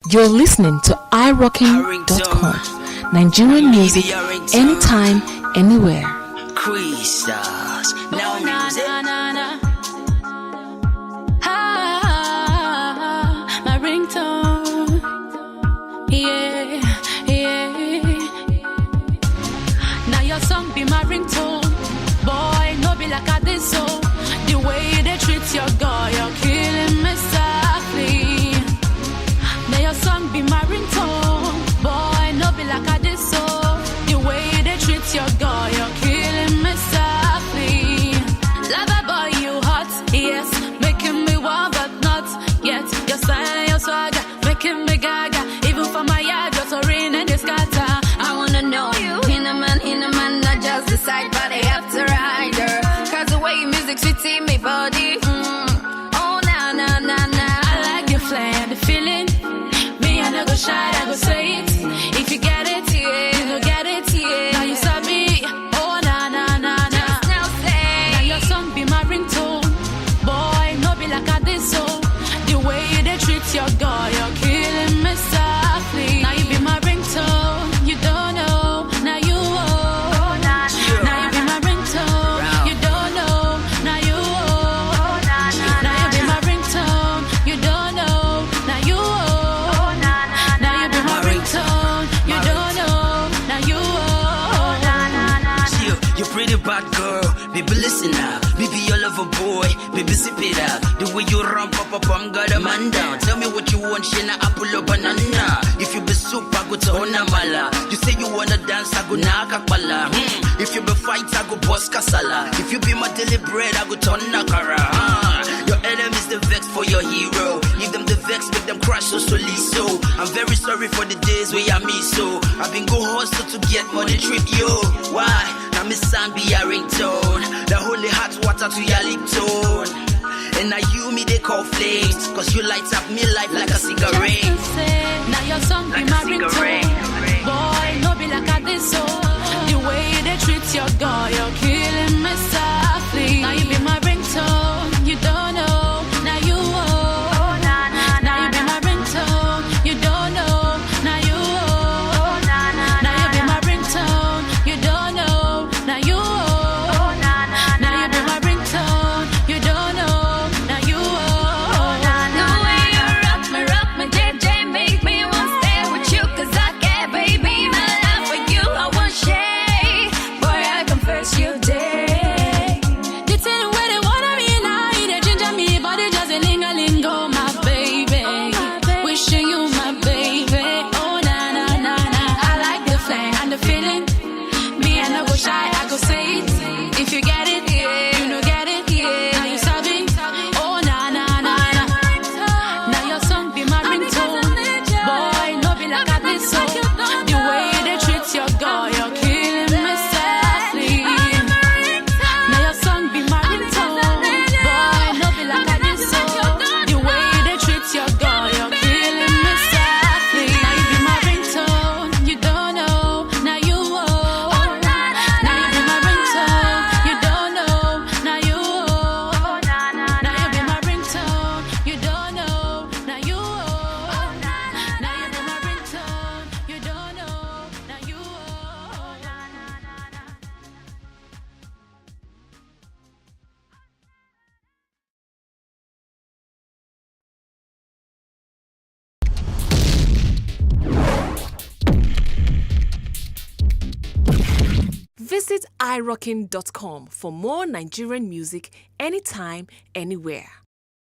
You're listening to iRockin.com. Nigerian music anytime, anywhere. Crystals, now music. My ringtone. Yeah, yeah. Now your song be my ringtone. Boy, no be like I did so. The way they treat your girl, you're killing me softly. Now your song be my ringtone. Boy, no be like I did so. The way they treat your girl, you're killing me softly. Lover boy, you hot, yes. Making me warm but not yet. Your style and your swagger, making me gaga. Even for my yard, you're so rain and the scatter. I wanna know you. In a man, not just the side, but I have to ride her. Cause the way music sweets in me body. Oh, na, na, na, na. I like the flare, the feeling. Me, I no go shy, I go say it. If you get it, yeah. You no get it, yeah. Now you saw me. Oh, na, na, na, na. Just now say. Now your song be my ringtone. Boy, no be like I did so. The way they treat your girl, you're killing me softly. Now you be my ringtone. You don't know. Now you owe. Now you be my ringtone. You don't know. Now you owe. Now you be my ringtone. You don't know. Now you owe. Now you be my ringtone. You don't know. Now you owe. You're pretty bad girl, baby listen now. Baby your lover boy, baby zip it out. The way you run pop, I'm got a man down. Tell me what you want, shina I pull up banana. If you be soup, I go to Honamala. You say you wanna dance, I go nakakpala. If you be fight, I go boss kasala. If you be my daily bread, I go turn nakara. Your enemies the vex for your hero. Give them the vex, make them crash so so. I'm very sorry for the days where I miss so. I've been go hustle to get money trip yo. Why? Now me sound be a ringtone. The holy hot water to your lip tone. And now you me they call flames. Cause you light up me life like a cigarette. Now your song be my ringtone. Boy, no be like I did so. The way they treat your girl, you're killing me softly. Now you be my ringtone. You don't know. Now you owe. Now you be my ringtone. You don't know. Now you owe. Now you be my ringtone. You don't know. Now you owe. Now you be my ringtone. You don't know. Now you owe. The way you rock me, JJ, make me want to stay with you. Cause I care, baby. My love for you, I won't share. Boy, I confess you did. They tell the way they wanna be now. They ginger me, but they just a ling-a-lingo, my baby. Wishing you my baby. Oh, na, na, na, na. I like the flame and the feeling. Me, I no go shy, I go say it. If you get it, yeah. You no get it, yeah. Now you sabi. Oh, na, na, na, na. Now your song be my ringtone. Boy, no be like I did so. The way they treat your girl, you're killing me softly. Now your song be my ringtone. Boy, no be like I did so. The way they treat your girl, you're killing me softly. Now you be my ringtone. You don't know. Now you owe. Now you be my ringtone. You don't know. Now you owe. Now you be my ringtone. You don't know. Now you owe. Now you be my ringtone. You don't know. Now you owe. Visit iRockin.com for more Nigerian music anytime, anywhere.